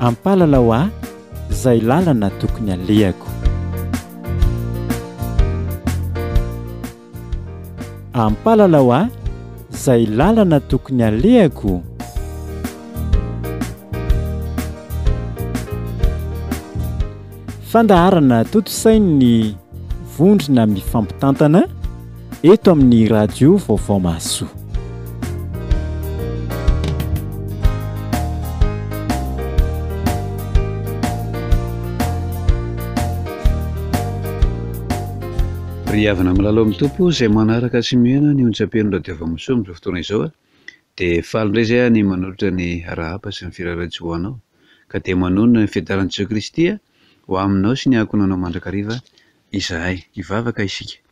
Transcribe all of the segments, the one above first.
ampalalao ahy izay lalana tokony alehako. Ampalalao ahy izay lalana tokony alehako. Fandaharana totosainy vondrona mifampitantana eto amin'ny radio Vaovao Mahasoa. Ry havana milalao amin'ny tompo izay manaraka sy mihena ny onjam-peno radio Vaovao Mahasoa amin'izao fotoana izao dia faly indray izay ny manolotra ny arahaba sy ny firaraitsy ho anao ka dia manonona ny fiadaran'i Jesoa Kristy ho aminao sy ny ankonanao mandrakariva izahay hivavaka isika.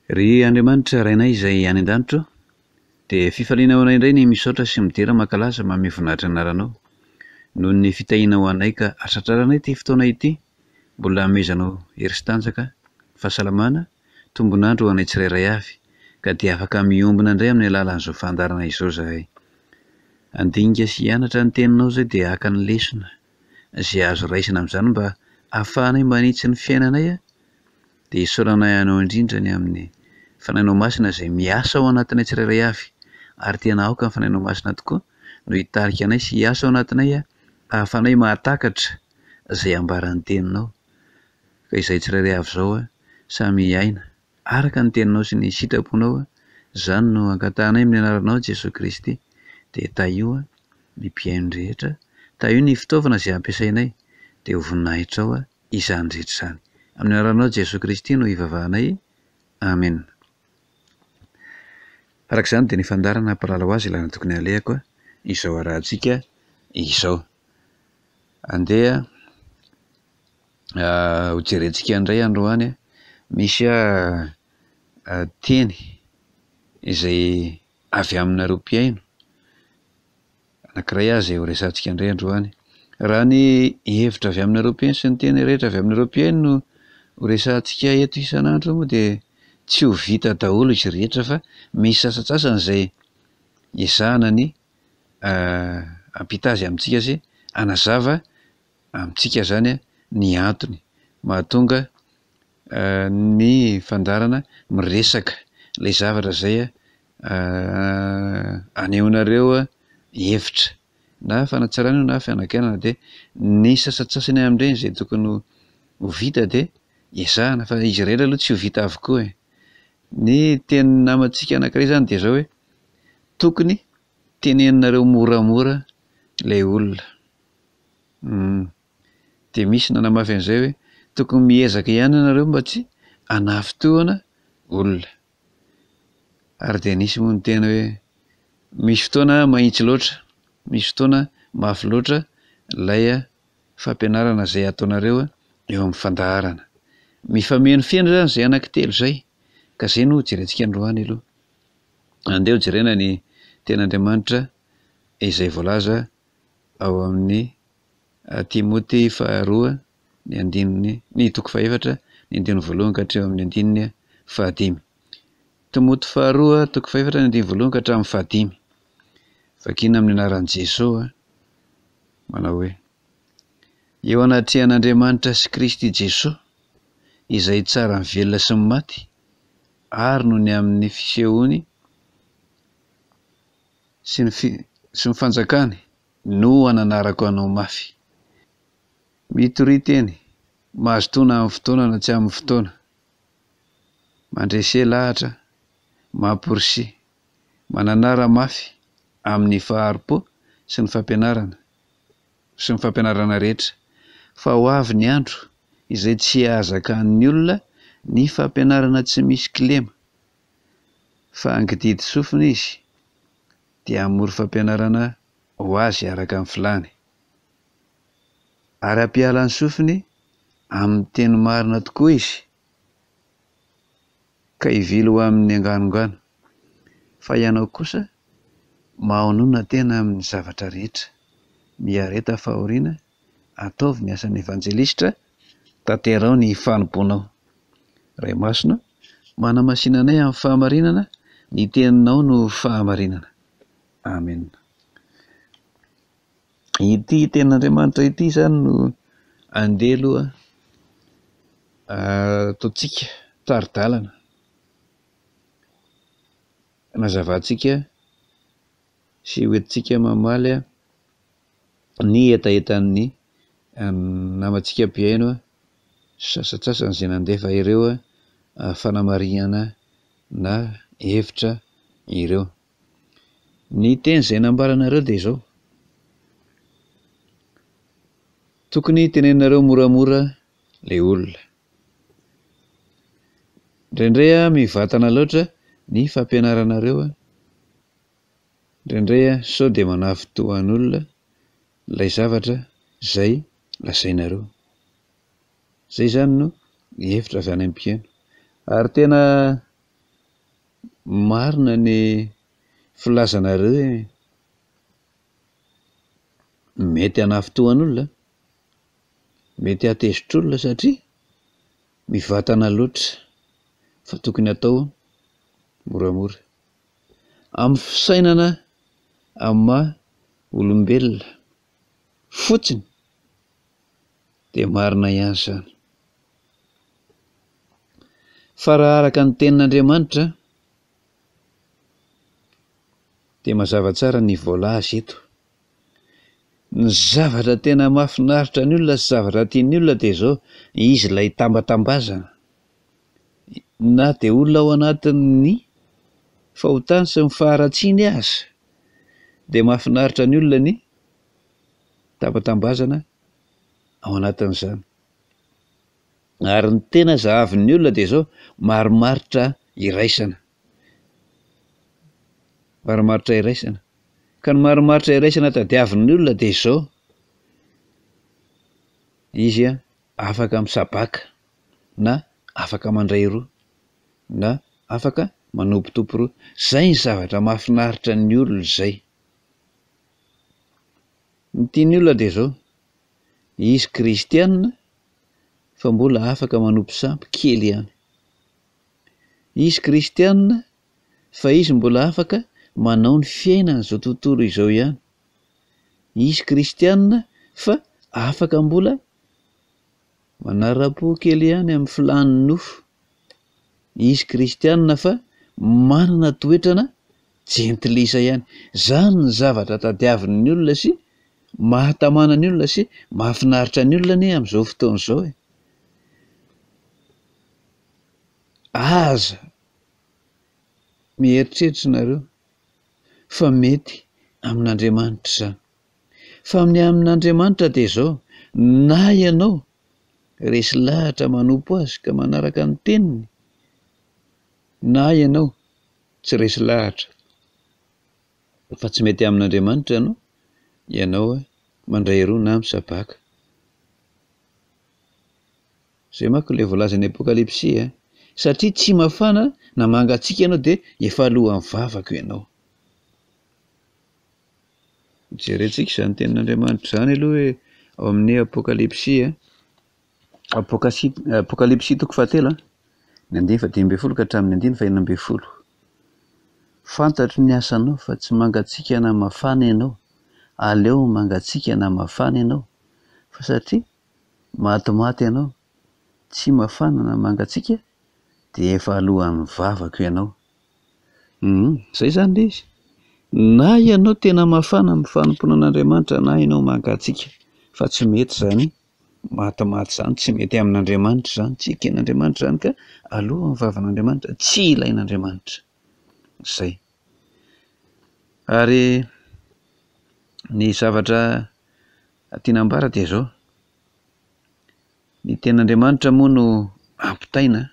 Ry Andriamanitra rainay izay any an-danitra dia fifaliana ho anay indray ny misaotra sy midera mankalaza manome voninahitra ny anaranao noho ny fitahiana ho anay ka asatraranay ity fotoana ity, mbola hamezanao hery sy tanjaka, fahasalamana, tombonandro ho anay tsirairay avy ka dia afaka miombina indray amin'ny alalan'izao fandarana izao izahay. Andinika sy hianatra ny teninao izay dia haka ny lesona izay azo raisina amin'izany mba ahafahanay manitsy ny fiainanay dia hisaoranay anao indrindra ny amin'ny fanahinao masina izay miasa ao anatinay tsirairay avy ary tena aoka ny fanahinao masina tokoa no hitarika anay sy hiasa ao anatinay ahafahanay mahatakatra izay ambaran'ny teninao ka izay tsirairay avy izao samy aina araka ny teninao sy ny sitraponao. Izany no ankatahanay amin'ny anaranao Jesoa Kristy dia taio ny mpiaino rehetra, taio ny fitaovana izay ampiasainay dia ho voninahitra ao izany rehetra izany. Amin'ny anaranao Jesoa Kristy no hivavahanay. Amen. Araka izany dia ny fandarana ampalalao azy ilana tokony alehako izao arahantsika izao. Andeha ho jerentsika indray androany misy teny izay avy aminareo mpiaino anankiray izay ho resantsika indray androany. Raha ny hevitra avy aminareo mpiaino sy ny teny rehetra avy aminareo mpiaino no ho resantsika eto isan'andro moa dia tsy ho vita daholo izy rehetra fa misy sasatsasany izay ezahana ny ampitazy amintsika sy anazava amintsika zany ny antony mahatonga ny fandarana miresaka ilay zavatra izay aneonareo hevitra na fanatsarana na fianakainana dia ny sasatsasany amin'ireny izay tokony ho vita dia ezahana fa izy rehetra aloha tsy ho vita avokoa. Ny teny namantsika anankiray izany dia izao hoe tokony teneninareo moramora ilay olona. Dia misy nanamafy an'izay hoe tokony miezaka ihany ianareo mba tsy hanafintohana olona. Ary dia nisy moa ny tena hoe misy fotoana mahitsy loatra, misy fotoana mafy loatra ilay fampianarana izay ataonareo eo amin'ny fandaharana. Mifameno fiaina izany izay anankitelo izay ka izay no jerentsika androany aloha. Andeha ho jerena ny ten'Andriamanitra izay voalaza ao amin'ny Timote faharoa ny andininy ny toko fahaefatra ny andininy voalohany ka hatreo amin'ny andininy fahadimy. Timote faharoa toko fahaefatra ny andininy voalohany ka hatramin'ny fahadimy. Vakina amin'ny anaran'i Jesosy manao hoe: eo anatrehan'Andriamanitra sy Kristy Jesosy izay tsara ny velona sy ny maty ary noho ny amin'ny fisehoany sy ny fanjakany no ananarako anao mafy. Mitory teny mahazo toana amin'ny fotoana na tsy amin'ny fotoana, mandrese lahatra, mamporisy, mananara mafy amin'ny faharipo sy ny fampianarana rehetra, fa ho avy ny andro izay tsy ahazakan'ny olona ny fampianarana tsy misy kilema, fa angididy sofina izy dia hamory fampianarana ho azy araka amin'ny filany, ary ampiala ny sofiny amin'ny teny marina tokoa izy ka hivily ho amin'ny anganongano. Fa ianao kosa mahonona tena amin'ny zavatra rehetra, miareta fahoriana, ataovy ny asan'ny evanjelistra, tanterao ny fanompoanao. Ray masina manamasinanay amin'ny fahamarinana, ny teninao no fahamarinana. Amen. ity ten'Andriamanitra ity zany no andeha aloha ataontsika taridalana, nazavantsika sy hoentintsika mamaly ny etaetan'ny namantsika mpiaino sasatsasany izay nandefa ireo fanamarinana na hevitra ireo. Ny teny izay nambaranareo dia izao: tokony tenenareo moramora le olona, indraindray mivantana loatra ny fampianaranareo, indraindray sao dia manafitoan'olona ilay zavatra izay lazainareo. Zay zany no hevitra avy any am-piaino, ary tena marina ny filazanareo hoe mety hanafitoan'olona, mety hatezitr'olona satria mivantana loatra, fa tokony atao moramora amin'ny fisainana amin'ny maha olombelona fotsiny dia marina ihany zany. Fa raha araka ny tenin'Andriamanitra dia mazava tsara ny voalaza eto. Ny zavatra tena mahafinaritra ny olona sy zavatra tian'ny olona dia izao: izy ilay tambatambazana, na dia olona ao anatin'ny fahotany sy ny faharatsiany aza, dia mahafinaritra ny olona ny tambatambazana ao anatin'izany. Ary ny tena zahavin'ny olona dia izao: marimaritra iraisana, marimaritra iraisana. Ka ny marimaritra iraisana tadiavin'ny olona dia izao: izy afaka misabaka, na afaka mandray roa, na afaka manompotompo roa. Zay ny zavatra mahafinaritra ny olona izay. Ny tian'ny olona dia izao: izy kristianina fa mbola afaka manompo samby kely ihany, izy kristianina fa izy mbola afaka manao ny fiainana izao tontolo izao ihany, izy kristianina fa afaka mbola manara-po kely ihany amin'ny filan'ny nofo, izy kristianina fa manana toetrana jentilisa ihany. Zany ny zavatra tadiavin'ny olona sy mahatamana ny olona sy mahafinaritra ny olona ny amin'izao fotoana izao. Aza mieritreritra nareo fa mety amin'Andriamanitra izany, fa amin'Andriamanitra dia izao: na ianao resy lahatra manompo azy ka manaraka ny teniny, na ianao tsy resy lahatra fa tsy mety amin'Andriamanitra ianao mandray roa na misabaka. Zay manko ilay voalaza ny Apokalipsia: satria tsy mafana na mangatsiaka ianao dia efa alohan'ny vavako ianao. Jerentsika izany tenin'Andriamanitra izany aloha hoe ao amin'ny Apokalipsia, Apokalipsia toko fahatelo ny 9:10 ka hatramin'ny 9:11. Fantatro ny asanao fa tsy mangatsiaka na mafana ianao. Aleo mangatsiaka na mafana ianao, fa satria matimaty ianao, tsy mafana na mangatsiaka dia efa alohan'ny vavako ianao. Zay zany lay izy: na ianao tena mafana amin'ny fanompoana an'Andriamanitra, na ianao mangatsiaka, fa tsy mety zany, matimaty zany, tsy mety amin'Andriamanitra zany, tsy eken'Andriamanitra zany, ka alohan'ny vavan'Andriamanitra, tsy ilain'Andriamanitra. Zay. Ary ny zavatra tianambara dia izao: ny tenin'Andriamanitra moa no ampitaina,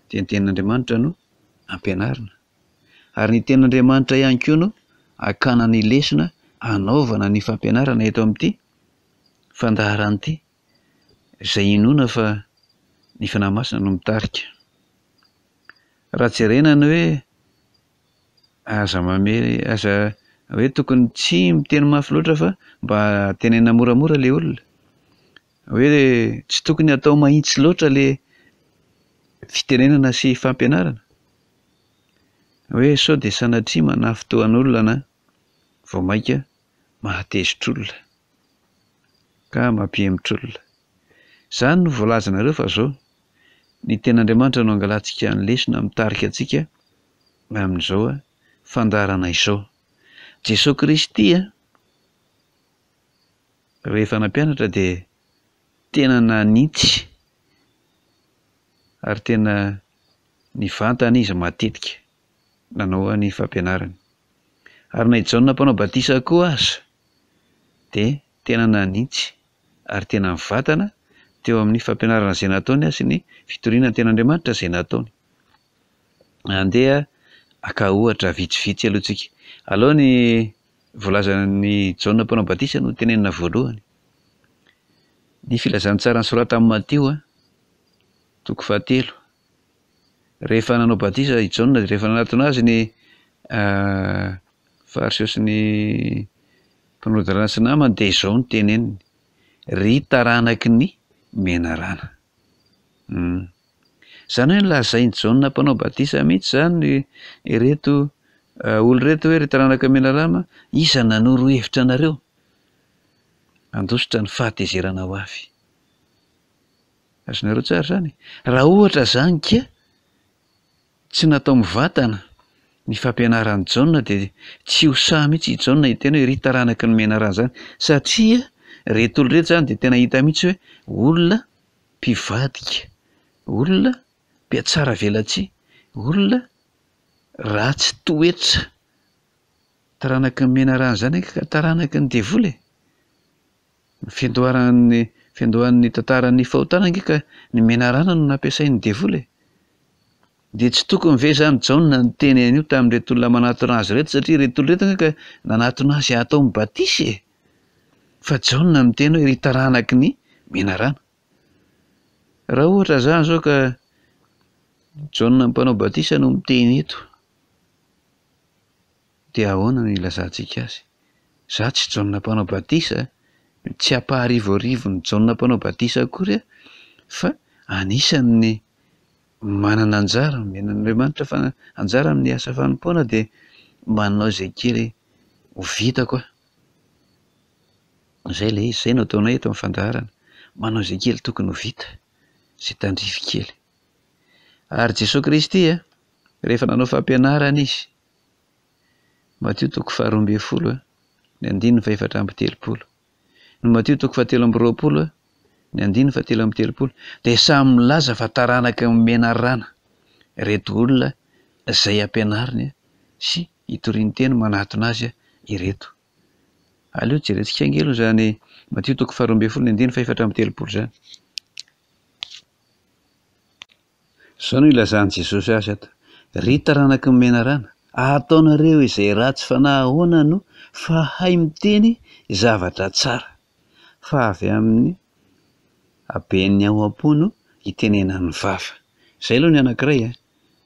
dia ny tenin'Andriamanitra no ampianarina, ary ny tenin'Andriamanitra ihany koa no akana ny lesona hanaovana ny fampianarana eto amin'ity fandaharana ity, izay inoana fa ny fanahy masina no mitarika. Raha jerena ny hoe aza hoe tokony tsy miteny mafy loatra fa mba tenena moramora le olona, hoe tsy tokony atao mahitsy loatra le fitenenana sy fampianarana, hoe sao dia sanatria manafitoan'olona na vao mainka mahatezitr'olona. ka mampihemitra olona. Izany no voalazanareo fa zao ny ten'Andriamanitra no angalantsika ny lesona mitarika antsika amin'izao fandaharana izao. Jesosy Kristy rehefa nampianatra dia tena nanitsy ary tena nivantana izy matetika nanao ny fampianarany. Ary na i Jaona mpanao batisa koa aza dia tena nanitsy ary tena nivantana teo amin'ny fampianarana izay nataony sy ny fitoriana ny ten'Andriamanitra izay nataony. Andeha aka ohatra vitsivitsy aloha tsika. Aleo ny voalazan'ny Jaona mpanao batisa no tenenina voalohany. Ny filazantsara ny sorata amin'ny Mateo 7. Rehefa nanao batisa i Jaona dia rehefa nanatona azy ny fariseo sy ny mpanodina rano sy namany dia izao no teneniny: ry taranaky ny menarana. Izany hoe nolazainy Jaona mpanao batisa mihitsy izany ireto olo reto hoe ry taranaky ny menarana, iza nanoro hevitra anareo handositra ny fahatezerana ho avy. Azonareo tsara izany? Raha ohatra izany ka tsy natao mivantana ny fampianaran'i Jaona dia tsy ho sahy mihitsy i Jaona hiteny hoe ry taranaky ny menarana izany, satria reto olo reto izany dia tena hita mihitsy hoe olona mpivadika, olona mpiatsara velatsia, olona ratsy toetra. Taranaky ny menarana izany ka taranaky ny devoly. Fiandohan'ny tantaran'ny fahotana ka ny menarana no nampiasain'ny devoly. Dia tsy tokony ve izany Jaona ny teny an'io tamin'ireto olona manatona azy reto, satria reto olo reto ka nanatona azy atao mibatisa. Fa Jaona no teny hoe ry taranaky ny menarana. Raha ohatra izany zao ka Jaona mpanao batisa no miteny eto, dia ahoana no ilazantsika azy? Za tsy Jaona mpanao batisa, tsy hampaharivoarivo ny Jaona mpanao batisa akory, fa anisan'ny manana anjara, men'Andriamanitra fa anjara amin'ny asa fanompoana dia manao izay kely ho vitako. Izay ilay izy, izay no ataonay eto amin'ny fandaharana, manao izay kely tokony ho vita, izay tandrify kely. Ary Jesosy Kristy rehefa nanao fampianarana izy, Mateo 12:4, ny 7:7, no Mateo 7:20, ny 7:30, dia samy milaza fa taranaky ny menarana reto olona izay ampianariny sy hitoriany teny manatona azy ireto. Aleo jerentsika angelo izany Mateo 12:20, ny 7:30 izany. Izao no ilazany Jesosy azy ato: ry taranaky ny menarana, ataonareo izay ratsy fanahy ahoana no fahay miteny zavatra tsara, fa avy amin'ny haben'ny ao am-po no hitenenan'ny vava. Izay aloha ny anankiray.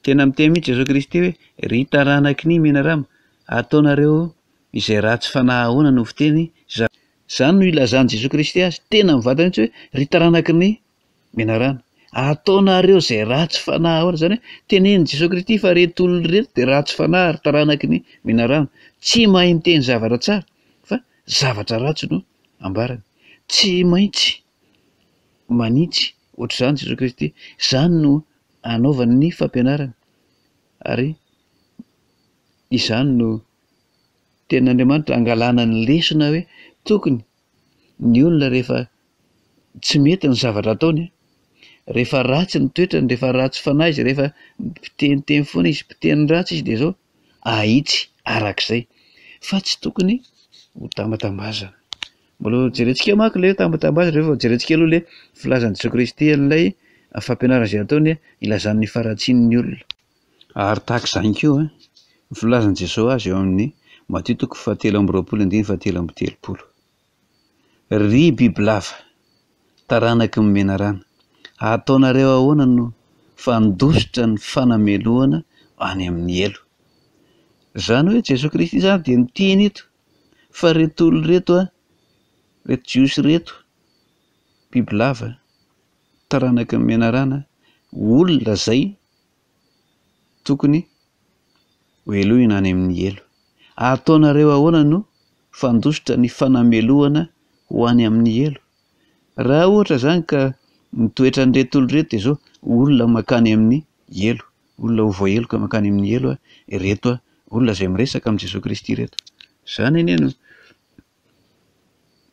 Tena miteny mihitsy Jesosy Kristy hoe ry taranaky ny menarana, ataonareo izay ratsy fanahy ahoana no fiteny zavatra. Izany no ilazany Jesosy Kristy azy, tena mivantana mihitsy hoe ry taranaky ny menarana, ataonareo izay ratsy fanahy ahoana. Izany hoe teneny Jesosy Kristy fa reto olona reto dia ratsy fanahy ary taranaky ny menarana, tsy mahay miteny zavatra tsara fa zavatra ratsy no ambarany, tsy maintsy manitsy ohatr'izany Jesosy Kristy. Izany no anaovany ny fampianarana, ary izany no ten'Andriamanitra angalana ny lesona hoe tokony ny olona rehefa tsy mety ny zavatra ataony, rehefa ratsy ny toetrany, rehefa ratsy fanahy izy, rehefa mpiteniteny foana izy, mpiteny ratsy izy, dia izao ahitsy arak'izay, fa tsy tokony ho tambatambazana. Mbola jerentsika manko ilay tambatambazana, rehefa jerentsika aloha ilay filazan'i Jesosy Kristy an'ilay fampianarana izay ataony ilazan'ny faratsian'ny olona. Ary tahaka izany koa ny filazan'i Jesosy azy eo amin'ny Mateo 7:20-7:30. Ry bibilava, taranaky ny menarana, ataonareo ahoana no fandositra ny fanameloana any amin'ny elo. Izany hoe Jesosy Kristy izany dia miteny eto fa reto olona reto, reto jiosy reto, bibilava, taranaky ny menarana, olona izay tokony ho elohina any amin'ny elo. Ataonareo ahoana no fandositra ny fanameloana ho any amin'ny elo. Raha ohatra zany ka mitoetra an'ireto olo reto de zao olona makany amin'ny elo, olona ho voaheloka makany amin'ny elo ireto olona izay miresaka amin'i Jesoa Kristy ireto. Zany anie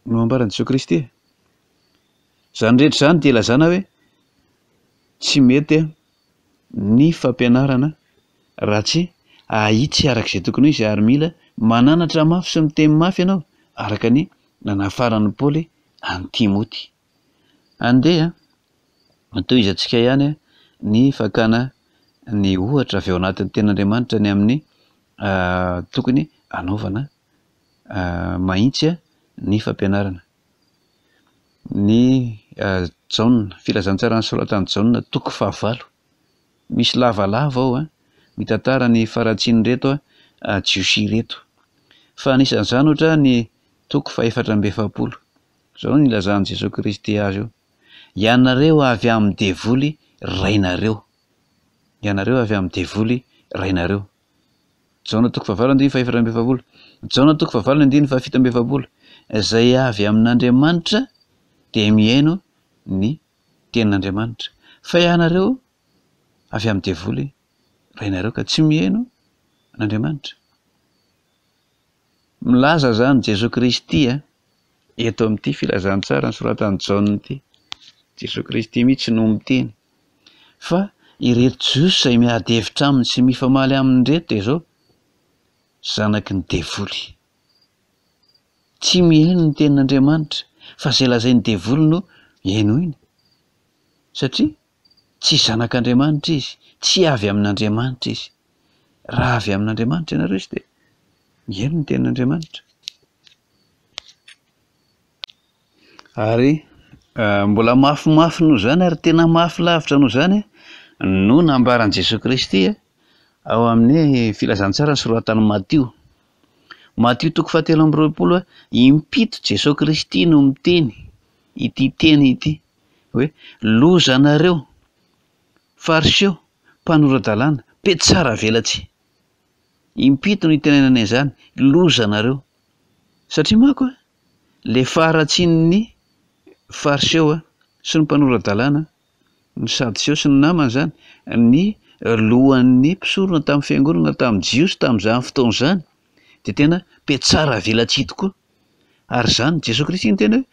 no ambaran'i Jesoa Kristy. Zany rehetra zany dia ilazana hoe tsy mety ny fampianarana raha tsy ahitsy arak'izay tokony ho izy, ary mila mananatra mafy sy miteny mafy ianao araka ny nanafaran'i Paoly an'i Timoty. Andeha tohizantsika ihany ny fakana ny ohatra avy ao anatin'ny ten'Andriamanitra ny amin'ny tokony anaovana mahitsy ny fampianarana. Ny Jaona, filazantsara nosoratan'i Jaona toko 9, misy lavalava ao mitantara ny faratsian'ireto jiosy reto. Fa anisan'izany ohatra ny toko 420. Zao no ilazan'i Jesoa Kristy azy io. Ianareo avy amin'ny devoly rainareo. Ianareo avy amin'ny devoly rainareo. Jaona toko 4:420. Jaona toko 4:720. Izay avy amin'Andriamanitra dia mihaino ny tenin'Andriamanitra. Fa ianareo avy amin'ny devoly rainareo ka tsy mihaino n'Andriamanitra. Milaza zany Jesoa Kristy eto amin'ity filazantsara nosoratan'i Jaona ity. Jesoa Kristy mihitsy no miteny. Fa ireto jiosy izay miady hevitra aminy sy mifamaly aminy reto dia zao zanaky ny devoly. Tsy mihaino ny tenin'Andriamanitra, fa izay lazain'ny devoly no hihainoiny. Satria tsy zanak'Andriamanitra izy, tsy avy amin'Andriamanitra izy. Raha avy amin'Andriamanitra ianareo izy dia mihaino ny tenin'Andriamanitra. Ary mbola mafimafy noho zany, ary tena mafy lavitra noho zany no nambaran'i Jesoa Kristy ao amin'ny filazantsara nosoratan'i Matio. Matio toko 7:20, impito Jesoa Kristy no miteny ity teny ity hoe loza anareo fariseo mpanoran-dalàna, mpietsara velatsy. Impito no itenenana izany, loza anareo. Satria manko le faharatsian'ny fariseo sy ny mpanoran-dalàna, ny sadoseo sy ny namany zany, ny lohan'ny mpisorona tamin'ny fiangonana tamin'ny jiosy tamin'izany fotoana izany, dia tena mpietsara velatsy tokoa. Ary zany Jesoa Kristy ny tena hoe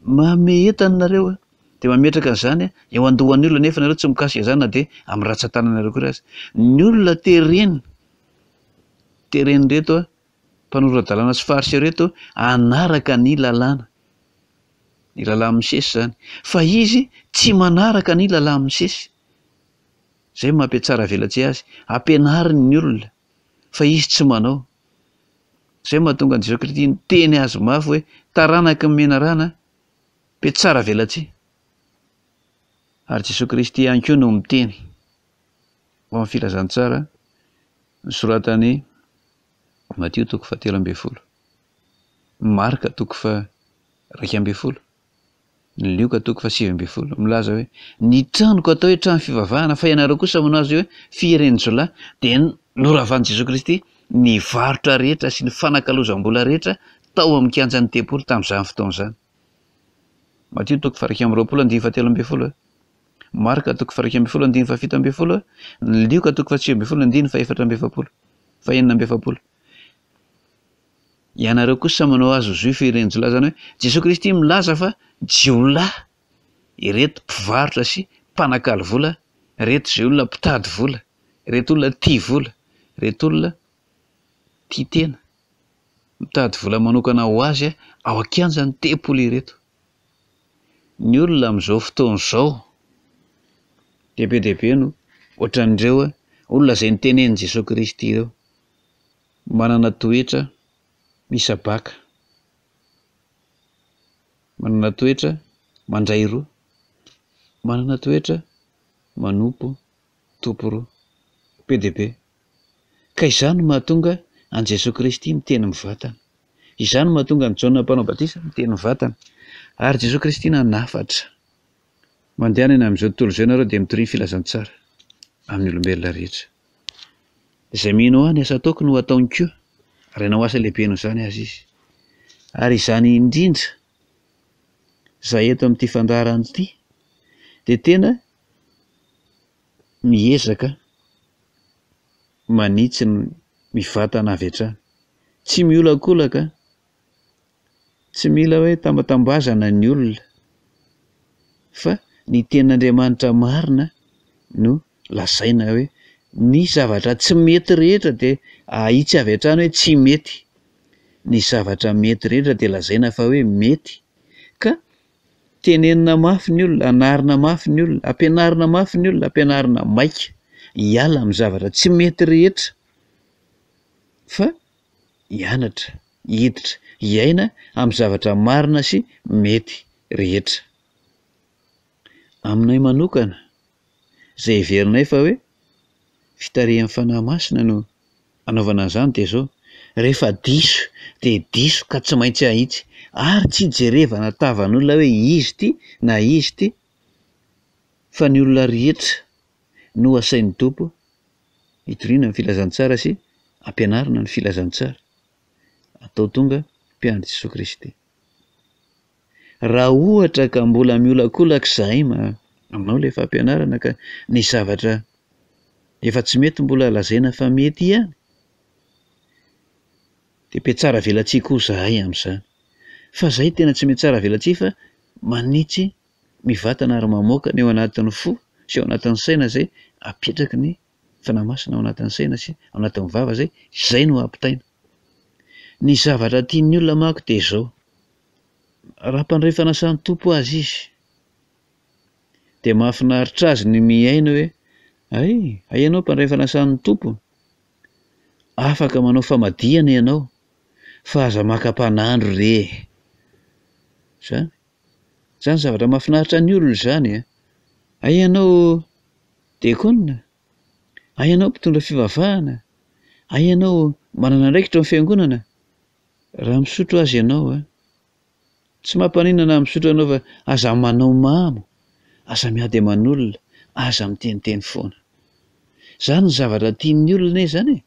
manome entana nareo dia mametraka an'izany eo andohan'ny olona, nefa nareo tsy mikasika izany na dia amin'ny ratsan-tananareo koa aza. Ny olona tereny reto mpanoran-dalàna sy fariseo reto anaraka ny lalàna, ny lalàna misesy zany, fa izy tsy manaraka ny lalàna misesy. Zay mampietsara velatsy azy, ampianariny ny olona fa izy tsy manao. Zay mahatonga an'i Jesoa Kristy niteny azy mafy hoe taranaky ny menarana, mpietsara velatsy. Ary Jesoa Kristy ihany koa no miteny ao amin'ny filazantsara nosoratany Matio toko 7:20, Marka toko 2:20, ny Lioka toko 7:20, milaza hoe ny tranoko atao hoe trano fivavahana, fa ianareo kosa manao azy hoe fiherenjolahy. Dia noravan'i Jesoa Kristy ny varotra rehetra sy ny fanakalozam-bola rehetra tao amin'ny kianjan'ny tempoly tamin'izany fotoana izany. Matio toko 2:20, Marka toko 2:17, ny Lioka toko 7:20, ianareo kosa manao azy zo fiherenjolahy, zany hoe Jesoa Kristy milaza fa jiolahy ireto mpivarotra sy mpanakaly vola, reto izay olona mpitady vola, reto olona tia vola, reto olona tia tena, mitady vola manokana ho azy ao an-kianjan'ny tempoly ireto. Ny olona amin'izao fotoana izao dia be dia be no ohatran'ireo olona izay nitenen'i Jesoa Kristy ireo, manana toetra misabaka, manana toetra mandray roa, manana toetra manompo tompo roa, be dia be. Ka izany mahatonga an'i Jesoa Kristy miteny mivantana, izany mahatonga an'i Jaona mpanao batisa miteny mivantana. Ary Jesoa Kristy nanafatra mandehanana amin'izao tontolo izao ianareo dia mitoriany filazantsara amin'ny olombelona rehetra. Izay mino ahy ny asa ataoko no ataony koa, raha ianao asa lehibe noho izany azy izy. Ary izany indrindra zay eto amin'ity fandarany ity dia tena miezaka manitsy ny mivatana avy hatrany, tsy miolakolaka, tsy mila hoe tambatambazana ny olona, fa ny tenin'Andriamanitra marina no lazaina hoe ny zavatra tsy mety rehetra dia ahitsy avy hatrany hoe tsy mety, ny zavatra mety rehetra dia lazaina fa hoe mety, ka tenenina mafy ny olona, anarina mafy ny olona, ampianarina mafy ny olona, ampianarina maika hiala amin'ny zavatra tsy mety rehetra, fa hianatra, hiditra, hiaina amin'ny zavatra marina sy mety rehetra. Aminay manokana izay heverinay fa hoe fitarihan'ny fanahy masina no anaovana an'izany dia zao: rehefa diso dia diso ka tsy maintsy ahitsy, ary tsy jerevana tavan'olona hoe izy ity na izy ity, fa ny olona rehetra no asain'ny Tompo hitoriana ny filazantsara sy ampianarina ny filazantsara, atao tonga mpiandry Jesosy Kristy. Raha ohatra ka mbola miolakolaka izahay aminao ilay fampianarana ka ny zavatra efa tsy mety mbola lazaina fa mety ihany, dia mpiatsara velatsia koa izahay amin'izany, fa izahay tena tsy miatsara velatsia fa manitsy mivatana ary mamoaka ny ao anatin'ny fo sy ao anatin'ny saina izay apetraky ny fanahy masina ao anatin'ny saina sy ao anatin'ny vava izay no ampitaina. Ny zavatra tian'ny olona manko dia izao: raha mpandray fanasan'ny Tompo azy izy dia mahafinaritra azy ny miaina hoe ay ianao mpandray fanasan'ny Tompo, afaka manao famadihana ianao fa aza maka-panandro re. Zany zavatra mahafinaritra ny olona izany. Ay ianao diakona, ay ianao mpitondra fivavahana, ay ianao manana andraikitra amin'ny fiangonana, raha misotro azy ianao tsy mampaninana misotro ianao, fa aza manao mamo, aza miady aman'olona, aza miteniteny foana. Zany ny zavatra tian'ny olona izany.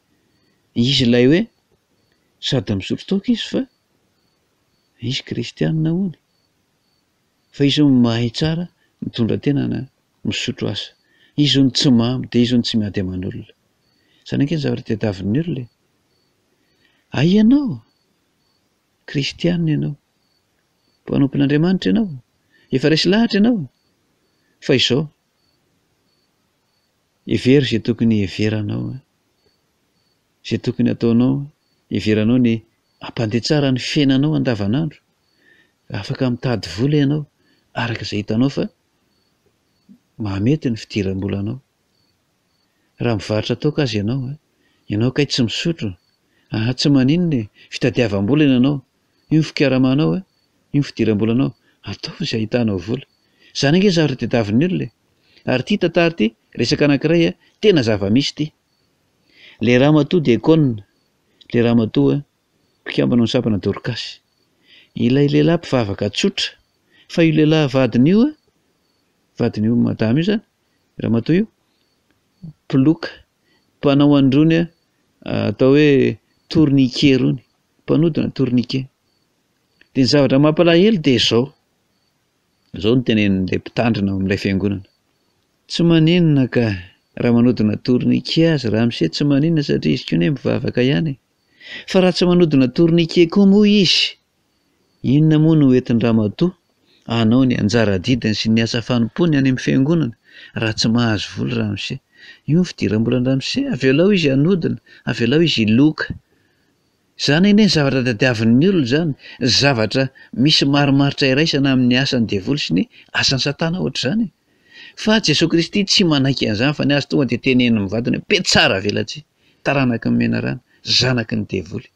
Izy ilay hoe sady misotro toaka izy fa izy kristianina hono, fa izy hono mahay tsara mitondra tena na misotro asa, izy hono tsy mamo dia izy hono tsy miady aman'olona. Izany ange ny zavatra tadiavin'ny olona. Ay ianao kristianina ianao, mpanompon'Andriamanitra ianao, efa resy lahatra ianao, fa izao hevery izay tokony heveranao, izay tokony ataonao heveranao ny hampande tsara ny fiainanao andavanandro. Afaka mitady vola ianao araka izay hitanao fa mahamety ny fidiram-bolanao. Raha mivarotra toaka azy ianao kay tsy misotro, tsy maninona, fitadiavam-bola ianao, io ny fikaramanao, io ny fidiram-bolanao, atao izay hitanao vola. Izany ange ny zavatra tadiavin'ny olona. Ary ity tantara ity resaka anankiray tena zava-misy ity. Ilay ramatoa diakona, ilay ramatoa mpikambana ny sampana Dorcas, ilay lehilahy mpivavaka tsotra, fa io lehilahy vadin'io madama io zany, ramatoa io mpiloka, mpanao androny atao hoe tourniquet rony, mpanodina tourniquet. Dia ny zavatra mampalahelo dia izao no tenenin'ilay mpitandrina amin'ilay fiangonana: tsy maninona ka raha manodina tourniquet azy ramose, tsy maninona satria izy koa ny mivavaka ihany, fa raha tsy manodina tourniquet koa moa izy, inona moa no entin'ny ramatoa hanao ny anjara didiny sy ny asa fanompony any amin'ny fiangonana raha tsy mahazo vola ramose? Io ny fidiram-bolany ramose. Avelao izy hanodina, avelao izy hiloka. Izany anie ny zavatra tadiavin'ny olona zany, zavatra misy marimaritra iraisana amin'ny asan'ny devoly sy ny asan'ny satana ohatr'izany. Fa Jesosy Kristy tsy manaiky an'izany, fa ny azy tonga dia teneniny mivadina hoe mpiatsara velatsia, taranaky ny menarana, zanaky ny devoly.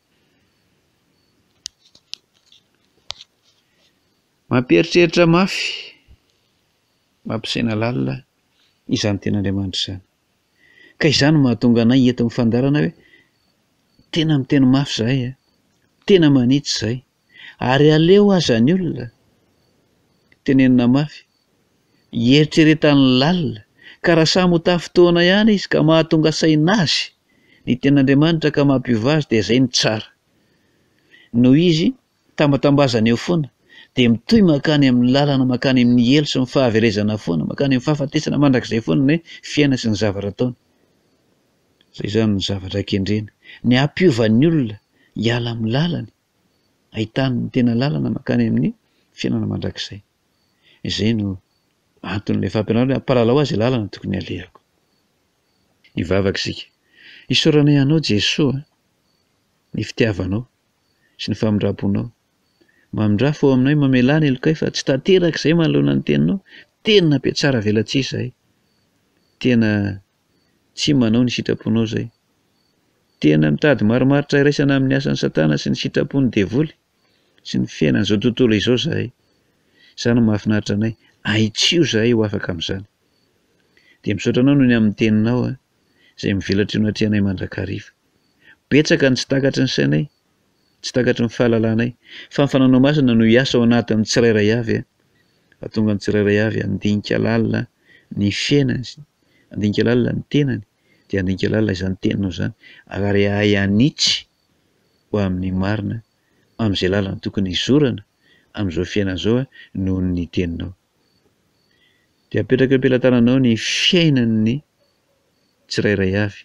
Mampieritreritra mafy, mampisaina lalina izany ten'Andriamanitra izany. Ka izany mahatonga anay eto amin'ny fandarana hoe tena miteny mafy izahay, tena manitsy izahay, ary aleo aza ny olona tenenina mafy, hieritreretany lalina, ka raha samy ho tafotoana ihany izy ka mahatonga saina azy ny ten'Andriamanitra ka mampiova azy, dia izay ny tsara. Noho izy tambatambazana eo foana, dia mitoy makany amin'ny lalana makany amin'ny elo sy ny fahaverezana foana makany amin'ny fahafatesana mandrakizay foana ny fiaina sy ny zavatra taona. Zay zany ny zavatra kendrena ny ampiovan'ny olona hiala amin'ny lalany ahitany ny tena lalana makany amin'ny fiainana mandrakizay. Izay no anton'ilay fampianarana hoe ampalalao azy lalana tokony alehako. Hivavaka isika. Isaoranay anao Jesosy ny fitiavanao sy ny famindraponao. Mamindrafo ao aminay mamelany elokay fa tsy tanteraka izay manoloana ny teninao. Tena nampiatsara velatsy izahay. Tena tsy manao ny sitraponao izay. Tena mitady marimaritra iraisana amin'ny asan'ny Satana sy ny sitrapon'ny devoly sy ny fiainan'izao tontolo izao izahay. Izany mahafinaritra anay. Aitsio izahay ho afaka amin'izany. Dia misaotra anao noho ny amin'ny teninao izay mivelatra eo anatrehanay mandrakariva. Betsaka ny tsy takatry ny sainay, tsy takatry ny fahalalànay, fa ny fananao masina no hiasa ao anatin'ny tsirairay avy. Ahatonga ny tsirairay avy handinika lalina ny fiainany, handinika lalina ny tenany, dia handinika lalina izany teninao izany ary hanitsy ho amin'ny marina amin'izay lalina tokony hizorana amin'izao fiainana izao noho ny teninao. Dia apetraka eo am-pelantananao ny fiainan'ny tsirairay avy,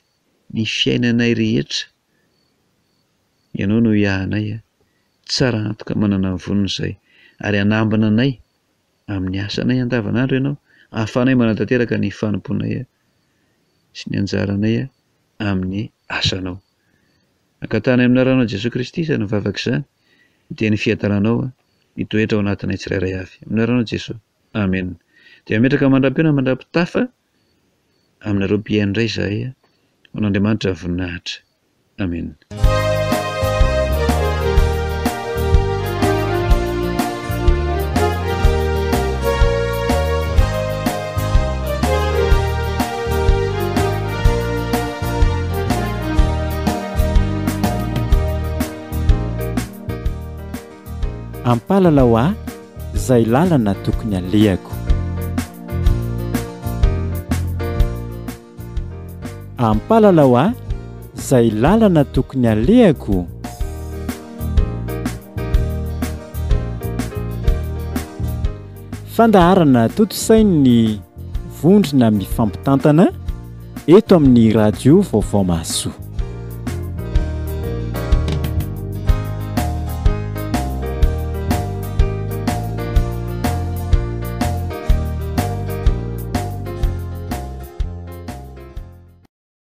ny fiainanay rehetra. Ianao no iahanay, tsara antoka manana ny vonona izay ary hanambina anay amin'ny asanay andavanandro ianao, ahafahanay manatanteraka ny fanomponay sy ny anjaranay amin'ny asanao. Ankatanay amin'ny anaranao Jesosy Kristy izany mivavaka izany dia ny fiadananao mitoetra ao anatinay tsirairay avy. Amin'ny anaranao Jesosy. Amen. Dia metraka mandram-peo mandram-pitafa aminareo mpiaino indray izahay. An'Andriamanitra voninahitra. Amen. Ampalalao aho izay lalana tokony alehako. Ampalalao aho izay lalana tokony alehako. Fandaharana toto-sain'ny vondrona mifampitantana eto amin'ny radio Vaovao Mahasoa.